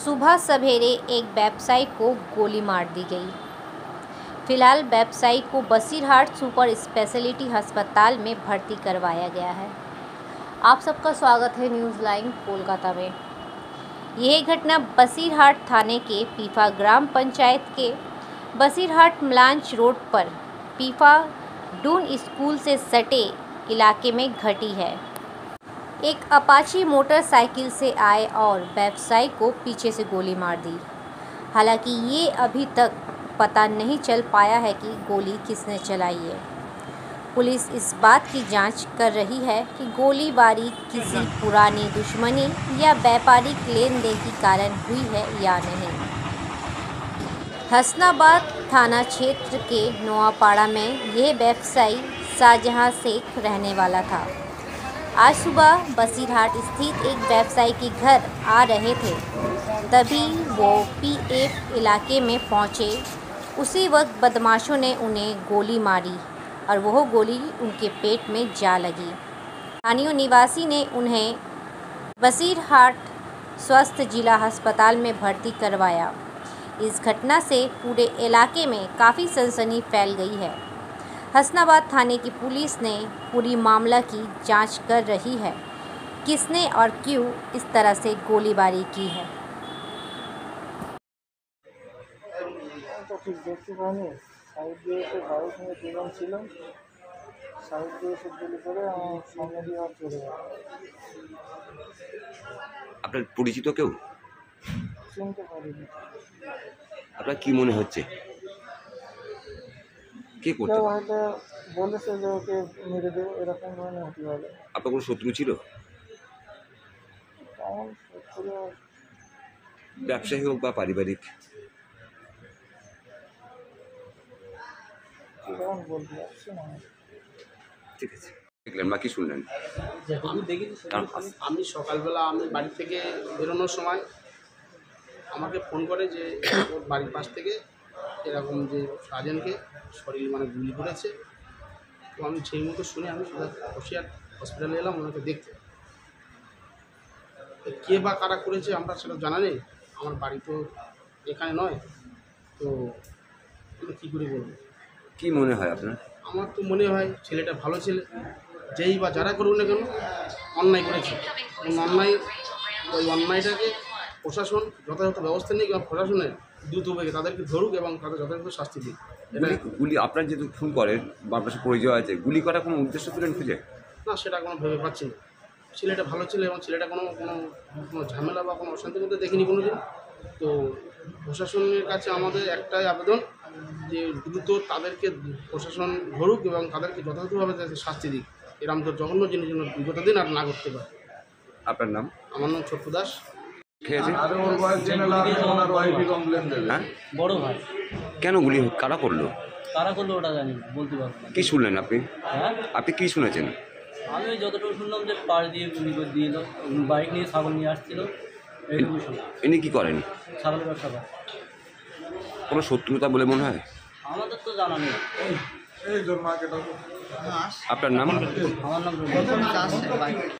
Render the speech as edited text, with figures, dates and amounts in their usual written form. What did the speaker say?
सुबह सवेरे एक व्यवसायी को गोली मार दी गई। फिलहाल व्यवसायी को बसीरहाट सुपर स्पेशलिटी अस्पताल में भर्ती करवाया गया है। आप सबका स्वागत है न्यूज़ लाइन कोलकाता में। यह घटना बसीरहाट थाने के पीफा ग्राम पंचायत के बसीरहाट मलांच रोड पर पीफा डून स्कूल से सटे इलाके में घटी है। एक अपाची मोटरसाइकिल से आए और व्यवसायी को पीछे से गोली मार दी। हालांकि ये अभी तक पता नहीं चल पाया है कि गोली किसने चलाई है। पुलिस इस बात की जांच कर रही है कि गोलीबारी किसी पुरानी दुश्मनी या व्यापारिक लेन देन के कारण हुई है या नहीं। हसनाबाद थाना क्षेत्र के नोआपाड़ा में यह व्यवसायी शाहजहां शेख रहने वाला था। आज सुबह बसीरहाट स्थित एक व्यवसायी के घर आ रहे थे, तभी वो पीएफ इलाके में पहुंचे। उसी वक्त बदमाशों ने उन्हें गोली मारी और वह गोली उनके पेट में जा लगी। स्थानीय निवासी ने उन्हें बसीरहाट स्वस्थ जिला अस्पताल में भर्ती करवाया। इस घटना से पूरे इलाके में काफ़ी सनसनी फैल गई है। हसनाबाद थाने की पुलिस ने पूरी मामला की जांच कर रही है, किसने और क्यों इस तरह से गोलीबारी की है। तो ठीक देखते पानी साइड দিয়ে এসে বাইক নিয়ে দুজন ছিল, সাইড দিয়ে এসে গুলি করে আমার সামনে দিয়ে আর চলে গেল। আপনার পরিচিত কেউ? চিনতে পারিনি। আপনার কি মনে হচ্ছে কে করতে কেউ পারে? হয়তো বলেছে যে ওকে মেরে দেবো, এরকম মনে হতে পারে। আপনার কোনো শত্রু ছিল? তেমন শত্রু ব্যবসায়ী হোক বা পারিবারিক? তেমন বলতে পারছি না। ঠিক আছে, দেখলেন বা কি শুনলেন? আমি দেখেছি, আমি সকালবেলা আমি বাড়ি থেকে বেরোনোর সময় আমাকে ফোন করে যে ওর বাড়ির পাশ থেকে এরকম যে সাজনকে শরীর মানে গুলি করেছে। তো আমি সেই মতো শুনে আমি হোশিয়ার হসপিটালে এলাম ওনাকে দেখতে। কে বা কারা করেছে আমরা সেটা জানা নেই, আমার বাড়ি তো এখানে নয়, তো আমি কী করে বলবো। কি মনে হয় আপনার? আমার তো মনে হয় ছেলেটা ভালো ছেলে, যেই বা যারা করুক না কেন অন্যায় করেছে, ওই অন্যায়টাকে প্রশাসন যথাযথ ব্যবস্থা নিক এবং প্রশাসনের দ্রুতভাবে তাদেরকে ধরুক এবং তাদের যথাযথ শাস্তি দিক। গুলি আপনার যেহেতু ফোন করেন বা আপনার সাথে পরিচয় আছে, গুলি করার কোনো উদ্দেশ্য পেলেন খুঁজে? না, সেটা কোনো ভেবে পাচ্ছি না। ছেলেটা ভালো ছেলে এবং ছেলেটা কোনো ঝামেলা বা কোনো অশান্তির মধ্যে দেখিনি কোনো দিন। তো প্রশাসনের কাছে আমাদের একটাই আবেদন যে দ্রুত তাদেরকে প্রশাসন ধরুক এবং তাদেরকে যথাযথভাবে শাস্তি দিক। এরকম তো জঘন্য জিনিস যেন বিগত দিন আর না করতে পারে। আপনার নাম? আমার নাম ছোট্টু দাস। খেয়েছে? হ্যাঁ, বড় ভাই। কেন গুলি কারা করলো? কারা করলো ওটা জানি না, বলতে পারবো না। কি শুনলেন আপনি? হ্যাঁ, আপনি কি শুনেছেন? আমি ওই যতটুকু শুনলাম যে পাড় দিয়ে গুলি করে দিয়ে এলো, বাইক নিয়ে ছাগল নিয়ে আসছিল, এইটুকু শুনলাম। ইনি কি করেন? ছাগলের ব্যবসা করে। কোনো শত্রুতা বলে মনে হয়? আমাদের তো জানা নেই। আপনার নাম? আমার নাম